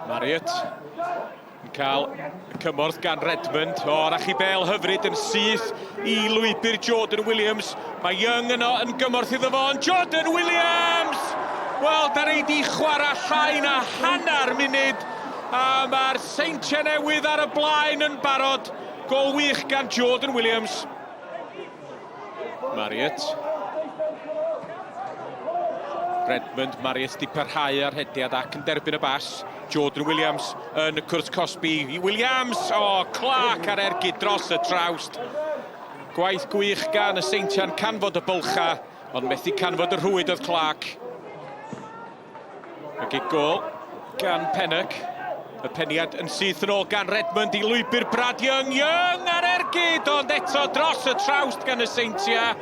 Marriott yn cael y cymorth gan Redmond. Rach i bel hyfryd yn syth i lwybr Jordan Williams. Mae Young yno yn gymorth iddo fo, Jordan Williams! Wel, da ni di chwarae llai na hanner munud. A mae'r Seintiau Newydd ar y blaen yn barod. Gol wych gan Jordan Williams. Marriott. Redmond, Marriott di parhau ar hediad ac yn derbyn y bas. Jordan Williams yn y cwrs Cosby. Williams, Clark ar ergyd dros y trawst. Gwaith gwych gan y Seintiau'n canfod y bylcha, ond methu canfod y rhwyd oedd Clark. Y gig gol gan Pennock. Y peniad yn syth yn ôl gan Redmond i lwybr Brad Young. Young ar ergyd, ond eto dros y trawst gan y Seintiau.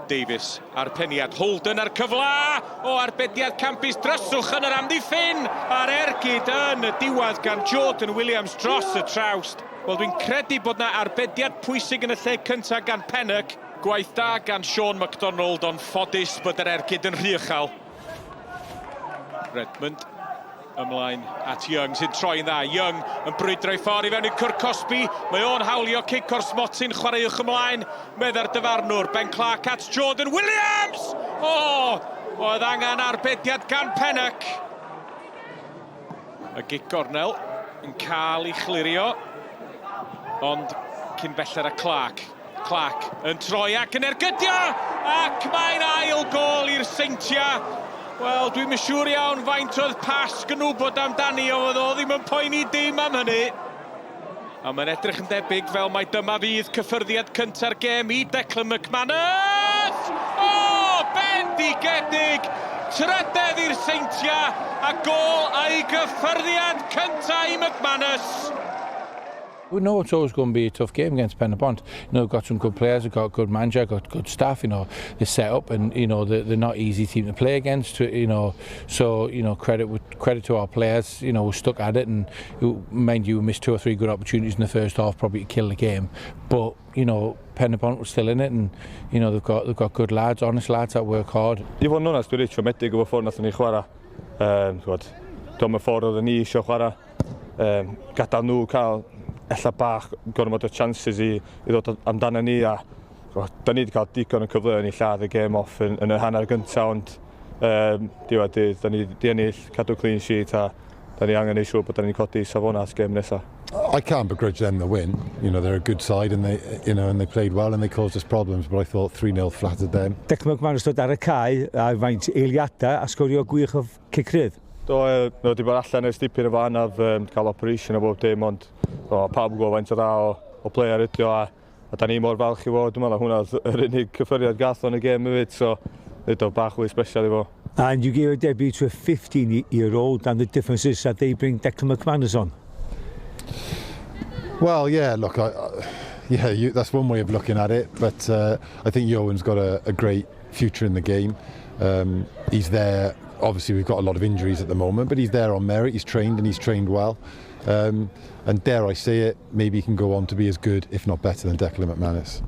Davies ar peniad, Holden ar cyfla, arbediad campus dryswch yn yr amddiffyn, ar ergyd yn y diwedd gan Jordan Williams dros y trawst. Wel, dwi'n credu bod na arbediad pwysig yn y lle cyntaf gan Pennock, gwaith da gan Sean MacDonald, ond ffodus bod yr ergyd yn rhy uchel. Redmond ymlaen at Young sy'n troi'n dda. Young yn brwydro i ffordd i fewn i cwr Cosby. Mae o'n hawlio cic o'r smotyn, chwaraewch ymlaen. Medda'r dyfarnwr, Ben Clark at Jordan Williams! Oedd angen arbediad gan Pennock. Y gig gornel yn cael ei chlirio. Ond cyn beller a Clark. Clark yn troi ac yn ergydio! Ac mae'n ail gol i'r Seintiau. Wel, dwi'n yn siŵr iawn faint oedd pas gynnw bod amdani, oedd o ddim yn poeni dim am hynny. A mae'n edrych yn debyg fel mai dyma fydd cyffyrddiad cynta'r gêm i Declan McManus! Bendigedig! Trydydd i'r Seintiau a gol a'i gyffyrddiad cynta i McManus. We know it's always going to be a tough game against Pen-y-bont. We've got some good players, we've got a good manager, got good staff, they're set up and, they're not easy team to play against, so, credit to our players, we stuck at it and, mind you, we missed 2 or 3 good opportunities in the first half probably to kill the game, but, Pen-y-bont was still in it and, they've got good lads, honest lads that work hard. I fod yn onest, dwi'n reit siomedig o ffordd nath ni chwarae. Dwi'n ffordd oedd ni eisiau chwarae, gadael nhw cael ella bach gormod o chances i ddod amdano ni a da ni wedi cael digon o cyfleoedd i lladd y game off yn y hanner gyntaf ond diwedd dydd da ni wedi ennill cadw clean sheet a da ni angen ei siŵr bod da ni'n codi safonas game nesaf. I can't begrudge them the win. They're a good side and they played well and they caused us problems, but I thought 3-0 flattered them. Declan McManus dod ar y cae a faint eiliadau a sgorio gwych o cicrydd. Wedi bod allan ers dipyn o fan af cael operation o bob dim, ond pawb yn gwybod faint o dda o player ydi o a da ni mor falch i fod. Dwi'n meddwl hwnna yr unig cyffyriad gath o'n y gêm hefyd, so nid o bach fwy special i fo. And you gave a debut to a 15-year-old and the difference is that they bring Declan McManus on. Well, yeah, look, that's one way of looking at it, but I think Yoan's got a great future in the game. He's there. Obviously, we've got a lot of injuries at the moment, but he's there on merit. He's trained and he's trained well. And dare I say it, maybe he can go on to be as good, if not better, than Declan McManus.